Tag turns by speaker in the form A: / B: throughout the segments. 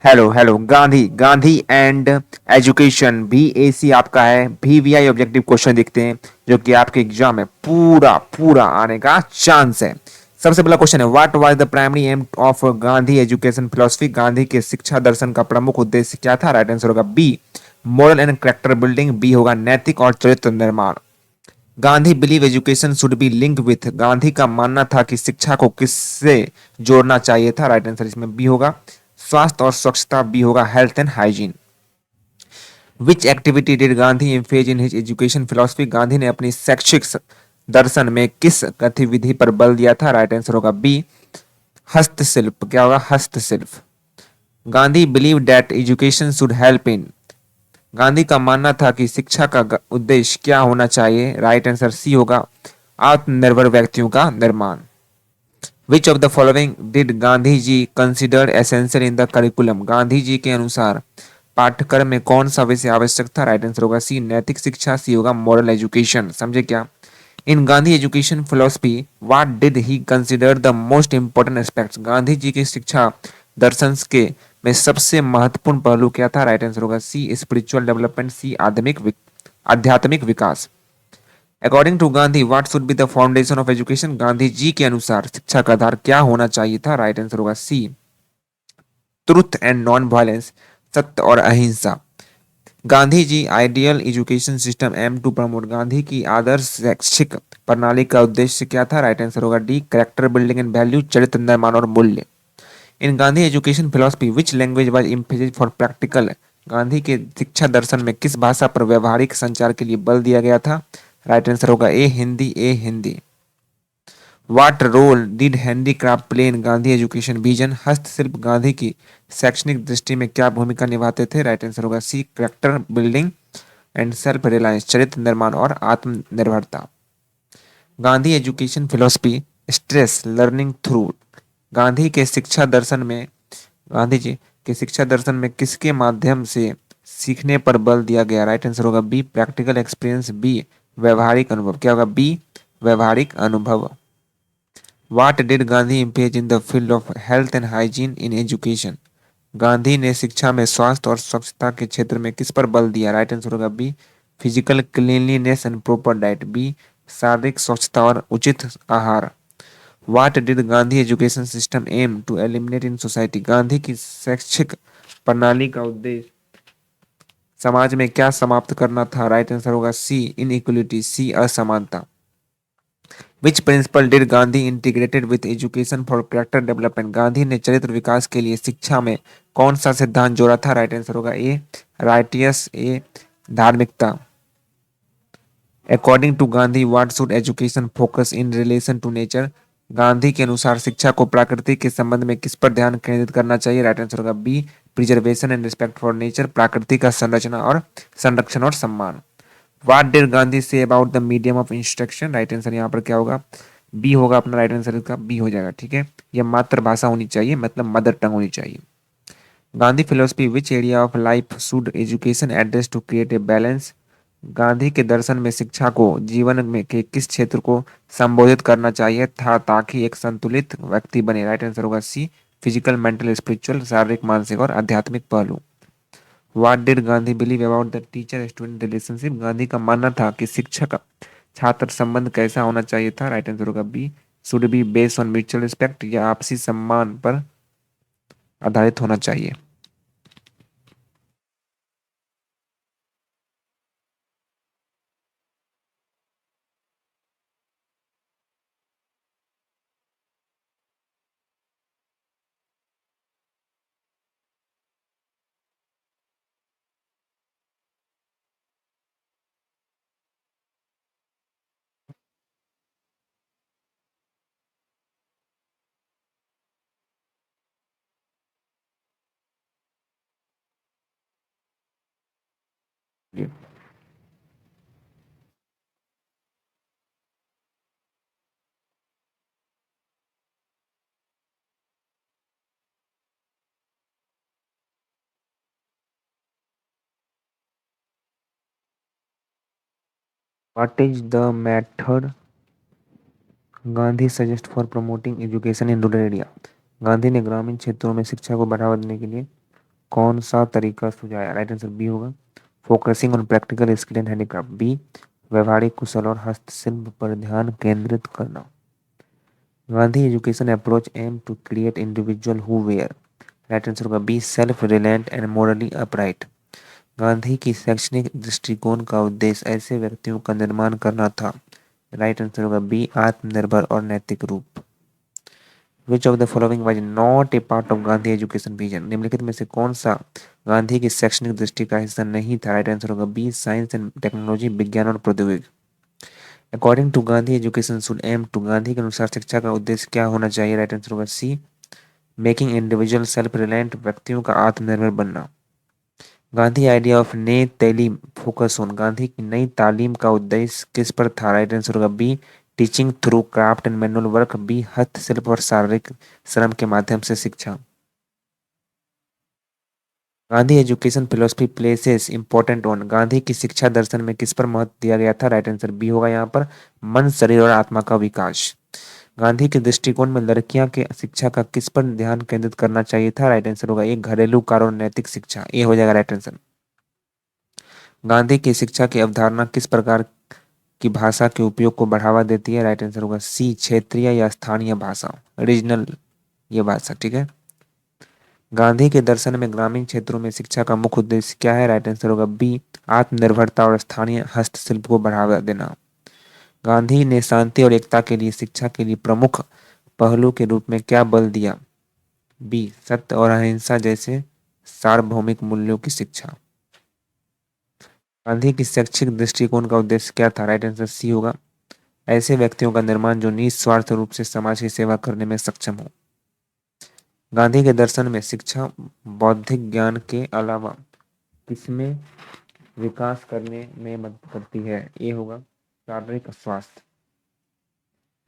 A: Hello hello Gandhi Gandhi and education VAC आपका है। VVI objective question दिखते हैं जो कि आपके एग्जाम में पूरा पूरा आने का चांस है। सबसे पहला क्वेश्चन है, what was the primary aim of Gandhi education philosophy. Gandhi के शिक्षा दर्शन का प्रमुख उद्देश्य क्या था? राइट आंसर होगा B, moral and character building. B होगा नैतिक और चरित्र निर्माण। Gandhi believe education should be link with. Gandhi का मानना था कि शिक्षा को किससे जोड़ना चाहिए था? राइट आंसर इसमें बी होगा स्वास्थ्य और स्वच्छता। बी होगा health and hygiene. Which activity did Gandhi emphasise in his education philosophy. Gandhi ने अपनी शैक्षिक दर्शन में किस गतिविधि पर बल दिया था? राइट आंसर होगा बी हस्तशिल्प। क्या होगा? हस्तशिल्प। Gandhi believe that education should help in. Gandhi का मानना था कि शिक्षा का उद्देश्य क्या होना चाहिए? राइट आंसर सी होगा आत्मनिर्भर व्यक्तियों का निर्माण। Which of the following did Gandhi ji consider essential in the curriculum. Gandhi ji के अनुसार पाठ्यक्रम में कौन सा विषय आवश्यक था? राइट आंसर होगा सी नैतिक शिक्षा। सी होगा मॉरल एजुकेशन। समझे क्या? In Gandhi education philosophy what did he consider the most important aspects. Gandhi ji की शिक्षा दर्शन के में सबसे महत्वपूर्ण पहलू क्या था? राइट आंसर होगा सी स्पिरिचुअल डेवलपमेंट। सी आध्यात्मिक विकास। According to Gandhi what should be the foundation of education. Gandhi ji के अनुसार शिक्षा का आधार क्या होना चाहिए था? राइट आंसर होगा C truth and non violence. सत्य और अहिंसा। Gandhi ji ideal education system aim to promote. Gandhi की आदर्श शैक्षिक प्रणाली का उद्देश्य क्या था? राइट आंसर होगा D character building and value. चरित्र निर्माण और मूल्य। In Gandhi education philosophy which language was emphasis for practical. Gandhi के शिक्षा दर्शन में किस भाषा पर व्यवहारिक संचार के लिए बल दिया गया था? राइट आंसर होगा A Hindi. A Hindi. What role did handicraft play in Gandhi education vision. हस्तशिल्प गांधी की शैक्षणिक दृष्टि में क्या भूमिका निभाते थे? राइट आंसर होगा C character building and self reliance. चरित्र निर्माण और आत्मनिर्भरता। Gandhi education philosophy stress learning through. Gandhi के शिक्षा दर्शन में गांधी जी के शिक्षा दर्शन में किसके माध्यम से सीखने पर बल दिया गया? राइट आंसर होगा बी प्रैक्टिकल एक्सपीरियंस। बी व्यवहारिक अनुभव। क्या होगा? बी व्यवहारिक अनुभव। What did Gandhi emphasise in the field of health and hygiene in education. Gandhi ने शिक्षा में स्वास्थ्य और स्वच्छता के क्षेत्र में किस पर बल दिया? राइट आंसर होगा B physical cleanliness and proper diet. B शारीरिक स्वच्छता और उचित आहार। What did Gandhi education system aim to eliminate in society. Gandhi की शैक्षिक प्रणाली का उद्देश्य समाज में क्या समाप्त करना था? राइट आंसर होगा सी इनइक्वलिटी। सी असमानता। Which principle did Gandhi integrated with education for character development. Gandhi ने चरित्र विकास के लिए शिक्षा में कौन सा सिद्धांत जोड़ा था? राइट आंसर होगा ए राइटियस। ए धार्मिकता। According to Gandhi what should education focus in relation to nature. Gandhi के अनुसार शिक्षा को प्रकृति के संबंध में किस पर ध्यान केंद्रित करना चाहिए? राइट आंसर होगा B preservation and respect for nature. प्रकृति का संरचना और संरक्षण और सम्मान। What did Gandhi say about the medium of instruction. Right answer यहाँ पर क्या होगा? बी होगा अपना राइट आंसर इसका बी हो जाएगा। ठीक है, यह मातृभाषा होनी चाहिए, मतलब मदर टंग होनी चाहिए। Gandhi philosophy which area of life should education address to create a balance. Gandhi के दर्शन में शिक्षा को जीवन में के किस क्षेत्र को संबोधित करना चाहिए था ताकि एक संतुलित व्यक्ति बने? राइट आंसर होगा सी फिजिकल मेंटल स्पिरिचुअल शारीरिक मानसिक और आध्यात्मिक पहलू। What did Gandhi believe about the teacher student relationship. Gandhi का मानना था कि शिक्षक छात्र संबंध कैसा होना चाहिए था? राइट आंसर होगा B should be based on mutual respect या आपसी सम्मान पर आधारित होना चाहिए। What is the method Gandhi suggest for promoting education in rural area. Gandhi ने ग्रामीण क्षेत्रों में शिक्षा को बढ़ावा देने के लिए कौन सा तरीका सुझाया? राइट आंसर बी होगा focusing on practical skill and handicraft. B व्यवहारिक कुशल और हस्तशिल्प पर ध्यान केंद्रित करना। Gandhi education approach aim to create individual who were. Right answer होगा B self reliant and morally upright. Gandhi की शैक्षणिक दृष्टिकोण का उद्देश्य ऐसे व्यक्तियों का निर्माण करना था। राइट आंसर होगा बी आत्मनिर्भर और नैतिक रूप। विच of the following was not a part of Gandhi education vision. निम्नलिखित में से कौन सा गांधी की शैक्षणिक दृष्टि का हिस्सा नहीं था? राइट आंसर होगा बी साइंस एंड टेक्नोलॉजी, विज्ञान और प्रौद्योगिकी। According to Gandhi education should aim to. Gandhi के अनुसार शिक्षा का उद्देश्य क्या होना चाहिए? राइट आंसर होगा सी मेकिंग इंडिविजुअल सेल्फ रिलायंट, व्यक्तियों का आत्मनिर्भर बनना। गांधी आइडिया ऑफ नई तालीम फोकस ऑन। गांधी की नई तालीम का उद्देश्य किस पर था? राइट आंसर होगा B teaching through craft and manual work. B हस्तशिल्प और शारीरिक श्रम के माध्यम से शिक्षा। Gandhi education philosophy places important on. Gandhi की शिक्षा दर्शन में किस पर महत्व दिया गया था? राइट आंसर बी होगा यहाँ पर मन, शरीर और आत्मा का विकास। गांधी के दृष्टिकोण में लड़कियां के शिक्षा का किस पर ध्यान केंद्रित करना चाहिए था? राइट आंसर होगा एक घरेलू कार्य और नैतिक शिक्षा। ये हो जाएगा राइट आंसर। गांधी की शिक्षा की अवधारणा किस प्रकार की भाषा के उपयोग को बढ़ावा देती है? राइट आंसर होगा सी क्षेत्रीय या स्थानीय भाषा, रीजनल ये भाषा। ठीक है। गांधी के दर्शन में ग्रामीण क्षेत्रों में शिक्षा का मुख्य उद्देश्य क्या है? राइट आंसर होगा बी आत्मनिर्भरता और स्थानीय हस्तशिल्प को बढ़ावा देना। गांधी ने शांति और एकता के लिए शिक्षा के लिए प्रमुख पहलू के रूप में क्या बल दिया? बी सत्य और अहिंसा जैसे सार्वभौमिक मूल्यों की शिक्षा। गांधी की शैक्षिक दृष्टिकोण का उद्देश्य क्या था? राइट आंसर सी होगा ऐसे व्यक्तियों का निर्माण जो निस्वार्थ रूप से समाज की सेवा करने में सक्षम हो। गांधी के दर्शन में शिक्षा बौद्धिक ज्ञान के अलावा किसमें विकास करने में मदद करती है? ये होगा शारीरिक स्वास्थ्य।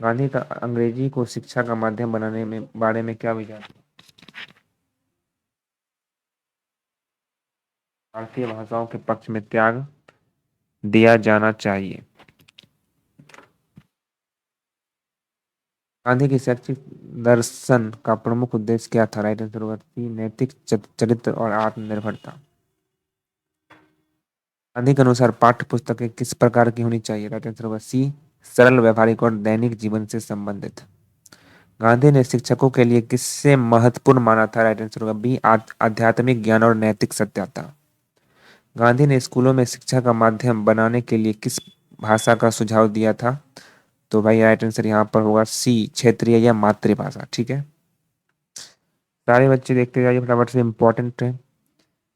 A: गांधी का अंग्रेजी को शिक्षा का माध्यम बनाने में बारे में क्या विचार है? भारतीय भाषाओं के पक्ष में त्याग दिया जाना चाहिए। गांधी की शैक्षिक दर्शन का प्रमुख उद्देश्य क्या था? राइट आंसर होगा सी नैतिक चरित्र और आत्मनिर्भरता। गांधी के अनुसार पाठ्य पुस्तकें किस प्रकार की होनी चाहिए? राइट आंसर होगा सी सरल, व्यवहारिक और दैनिक जीवन से संबंधित। गांधी ने शिक्षकों के लिए किससे महत्वपूर्ण माना था? राइट आंसर होगा बी आध्यात्मिक ज्ञान और नैतिक सत्यता। गांधी ने स्कूलों में शिक्षा का माध्यम बनाने के लिए किस भाषा का सुझाव दिया था? तो भाई राइट आंसर यहाँ पर होगा सी क्षेत्रीय या मातृभाषा। ठीक है। सारे बच्चे देखते जाइए फटाफट से, इंपॉर्टेंट है।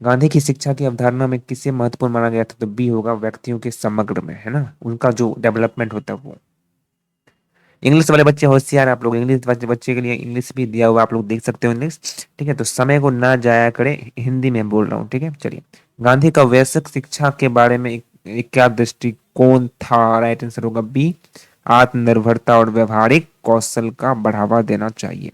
A: गांधी की शिक्षा की अवधारणा में किसे महत्वपूर्ण माना गया था? तो बी होगा व्यक्तियों के समग्र में, है ना, उनका जो डेवलपमेंट होता है वो। इंग्लिश वाले बच्चे होशियार, आप लोग इंग्लिश बच्चे के लिए इंग्लिश भी दिया हुआ, आप लोग देख सकते हो इंग्लिश। ठीक है, तो समय को ना जाया करें, हिंदी में बोल रहा हूँ। ठीक है, चलिए। गांधी का वैश्विक शिक्षा के बारे में एक क्या दृष्टिकोण था? राइट आंसर होगा बी आत्मनिर्भरता और व्यवहारिक कौशल का बढ़ावा देना चाहिए।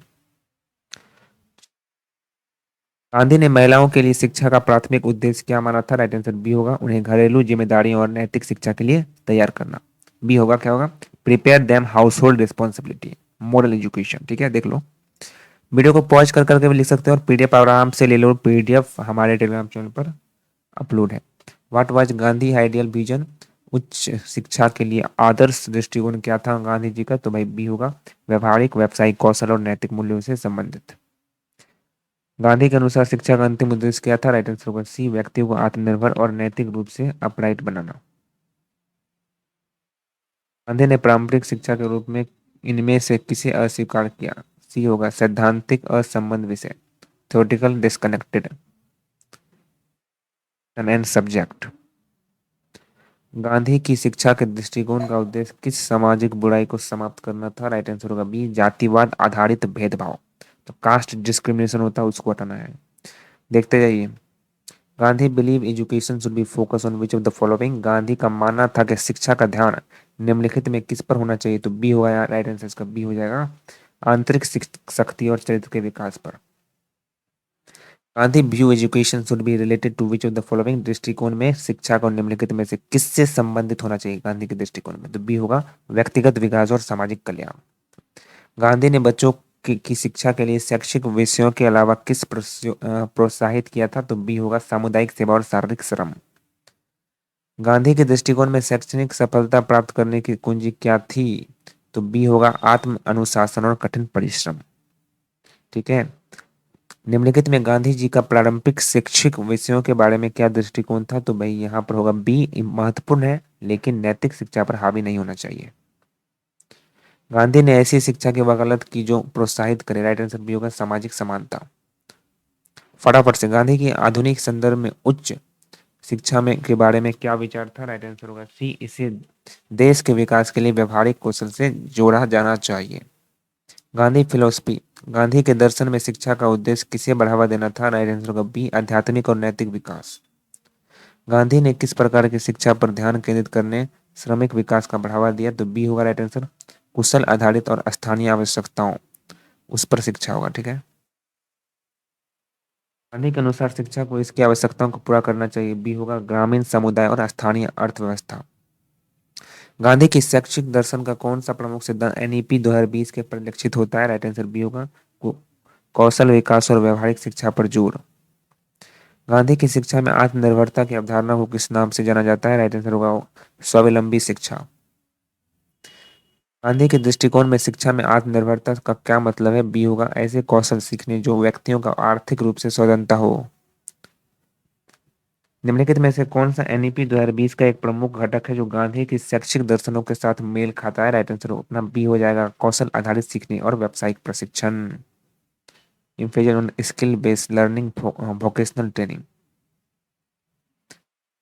A: गांधी ने महिलाओं के लिए शिक्षा का प्राथमिक उद्देश्य क्या माना था? राइट आंसर बी होगा उन्हें घरेलू जिम्मेदारियों और नैतिक शिक्षा के लिए तैयार करना। बी होगा क्या होगा prepare them house hold responsibility, moral education. ठीक है, देख लो, वीडियो को पॉज कर करके भी लिख सकते हो और पीडीएफ आराम से ले लो, पीडीएफ हमारे टेलीग्राम चैनल पर अपलोड है। What was Gandhi ideal vision, उच्च शिक्षा के लिए आदर्श दृष्टिकोण क्या था गांधी जी का? तो भाई बी होगा व्यवहारिक, व्यावसायिक कौशल और नैतिक मूल्यों से संबंधित। गांधी के अनुसार शिक्षा का अंतिम उद्देश्य क्या था? राइट आंसर होगा सी व्यक्तियों को आत्मनिर्भर और नैतिक रूप से अपराइट बनाना। गांधी ने पारंपरिक शिक्षा के रूप में इनमें से किसे अस्वीकार किया? सी होगा सैद्धांतिक असंबंध विषय, theoretical disconnected and subject. Gandhi की शिक्षा के दृष्टिकोण का उद्देश्य किस सामाजिक बुराई को समाप्त करना था? राइट आंसर होगा बी जातिवाद आधारित भेदभाव, तो कास्ट डिस्क्रिमिनेशन होता है उसको हटाना है। देखते जाइए। Gandhi believe education should B focus on which of the following. Gandhi का मानना था कि शिक्षा का ध्यान निम्नलिखित में किस पर होना चाहिए? तो बी होगा यार, राइट आंसर इसका बी हो जाएगा आंतरिक शक्ति और चरित्र के विकास पर। Gandhi view education should be related to which of the following. दृष्टिकोण में शिक्षा को निम्नलिखित में से किससे संबंधित होना चाहिए गांधी के दृष्टिकोण में? तो बी होगा व्यक्तिगत विकास और सामाजिक कल्याण। गांधी ने बच्चों की शिक्षा के लिए शैक्षिक विषयों के अलावा किस प्रोत्साहित किया था? तो बी होगा सामुदायिक सेवा और शारीरिक श्रम। गांधी के दृष्टिकोण में शैक्षणिक सफलता प्राप्त करने की कुंजी क्या थी? तो बी होगा आत्म अनुशासन और कठिन परिश्रम। ठीक है। निम्नलिखित में गांधी जी का प्रारंभिक शैक्षिक विषयों के बारे में क्या दृष्टिकोण था? तो भाई यहाँ पर होगा बी, महत्वपूर्ण है लेकिन नैतिक शिक्षा पर हावी नहीं होना चाहिए। गांधी ने ऐसी शिक्षा की वकालत की जो प्रोत्साहित करे। राइट आंसर बी होगा सामाजिक समानता। फटाफट से, गांधी की आधुनिक संदर्भ में उच्च शिक्षा में के बारे में क्या विचार था? राइट आंसर होगा सी, इसे देश के विकास के लिए व्यवहारिक कौशल से जोड़ा जाना चाहिए। गांधी फिलोसफी, गांधी के दर्शन में शिक्षा का उद्देश्य किसे बढ़ावा देना था? राइट आंसर होगा बी, आध्यात्मिक और नैतिक विकास। गांधी ने किस प्रकार की शिक्षा पर ध्यान केंद्रित करने श्रमिक विकास का बढ़ावा दिया? तो बी होगा राइट आंसर, कुशल आधारित और स्थानीय आवश्यकताओं उस पर शिक्षा होगा। ठीक है। गांधी के अनुसार शिक्षा को इसकी आवश्यकताओं को पूरा करना चाहिए। बी होगा ग्रामीण समुदाय और स्थानीय अर्थव्यवस्था। गांधी की शैक्षिक दर्शन का कौन सा प्रमुख सिद्धांत एनईपी 2020 के परिलक्षित होता है? राइट आंसर बी होगा कौशल विकास और व्यवहारिक शिक्षा पर जोर। गांधी की शिक्षा में आत्मनिर्भरता की अवधारणा को किस नाम से जाना जाता है? राइट आंसर होगा स्वावलंबी शिक्षा। गांधी के दृष्टिकोण में शिक्षा में आत्मनिर्भरता का क्या मतलब है? बी होगा ऐसे कौशल सीखने जो व्यक्तियों का आर्थिक रूप से स्वतंत्र हो। निम्नलिखित में से कौन सा एनईपी 2020 का एक प्रमुख घटक है जो गांधी की शैक्षिक दर्शनों के साथ मेल खाता है? राइट आंसर अपना बी हो जाएगा कौशल आधारित सीखने और व्यावसायिक प्रशिक्षण। Emphasis on skill based learning, vocational training.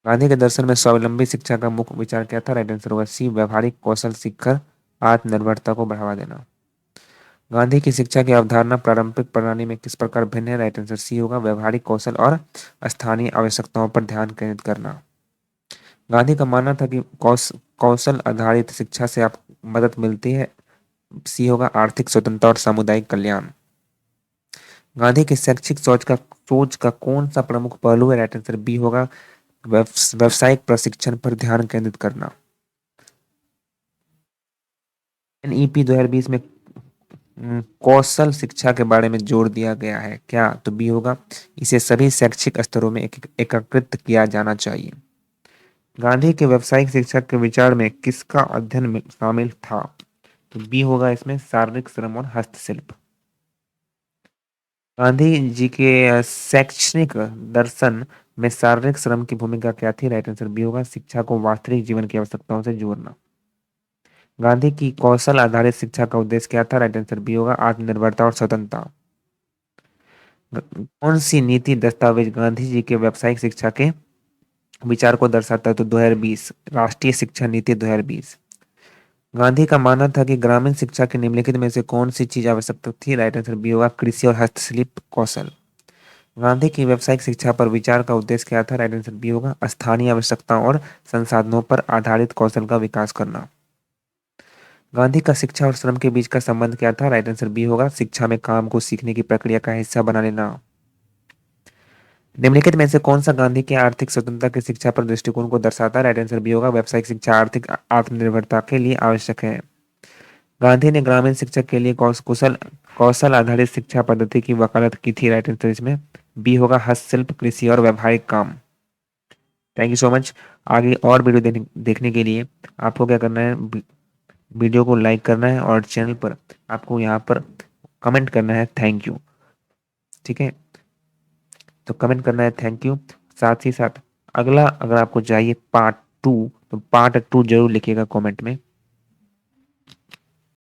A: Gandhi के दर्शन में स्वावलंबी शिक्षा का मुख्य विचार क्या था? राइट आंसर होगा सी, व्यवहारिक कौशल सीखकर आत्मनिर्भरता को बढ़ावा देना। गांधी की शिक्षा की अवधारणा पारंपरिक प्रणाली में किस प्रकार भिन्न है? राइट आंसर सी होगा व्यवहारिक कौशल और स्थानीय आवश्यकताओं पर ध्यान केंद्रित करना। गांधी का मानना था कि कौशल आधारित शिक्षा से आप मदद मिलती है। सी होगा आर्थिक स्वतंत्रता और सामुदायिक कल्याण। गांधी की शैक्षिक सोच का कौन सा प्रमुख पहलू है? राइट आंसर बी होगा व्यवसायिक प्रशिक्षण पर ध्यान केंद्रित करना। एनईपी 2020 में कौशल शिक्षा के बारे में जोर दिया गया है क्या? तो बी होगा इसे सभी शैक्षिक स्तरों में एकीकृत किया जाना चाहिए। गांधी के व्यावसायिक शिक्षा के विचार में किसका अध्ययन शामिल था? तो बी होगा इसमें शारीरिक श्रम और हस्तशिल्प। गांधी जी के शैक्षणिक दर्शन में शारीरिक श्रम की भूमिका क्या थी? राइट आंसर बी होगा शिक्षा को वास्तविक जीवन की आवश्यकताओं से जोड़ना। गांधी की कौशल आधारित शिक्षा का उद्देश्य क्या था? राइट आंसर बी होगा आत्मनिर्भरता और स्वतंत्रता। कौन सी नीति दस्तावेज गांधी जी के व्यावसायिक शिक्षा के विचार को दर्शाता है? तो 2020 राष्ट्रीय शिक्षा नीति 2020। गांधी का मानना था कि ग्रामीण शिक्षा के निम्नलिखित में से कौन सी चीज आवश्यक थी? राइट आंसर बी होगा कृषि और हस्तशिल्प कौशल। गांधी की व्यावसायिक शिक्षा पर विचार का उद्देश्य क्या था? राइट आंसर बी होगा स्थानीय आवश्यकताओं और संसाधनों पर आधारित कौशल का विकास करना। गांधी का शिक्षा और श्रम के बीच का संबंध क्या था? राइट आंसर बी होगा शिक्षा में काम को सीखने की प्रक्रिया का हिस्सा बना लेना। निम्नलिखित में से कौन सा गांधी की आर्थिक स्वतंत्रता की शिक्षा पर दृष्टिकोण को दर्शाता है? राइट आंसर बी होगा व्यावसायिक शिक्षा आर्थिक आत्मनिर्भरता के लिए आवश्यक है। गांधी ने ग्रामीण शिक्षा के लिए कुशल कौशल आधारित शिक्षा पद्धति की वकालत की थी। राइट आंसर इसमें बी होगा हस्तशिल्प, कृषि और व्यावहारिक काम। Thank you so much. आगे और वीडियो देखने के लिए आपको क्या करना है, वीडियो को लाइक करना है और चैनल पर आपको यहाँ पर कमेंट करना है थैंक यू। ठीक है, तो कमेंट करना है थैंक यू। साथ ही साथ अगला अगर आपको चाहिए पार्ट 2 तो पार्ट 2 जरूर लिखिएगा कमेंट में।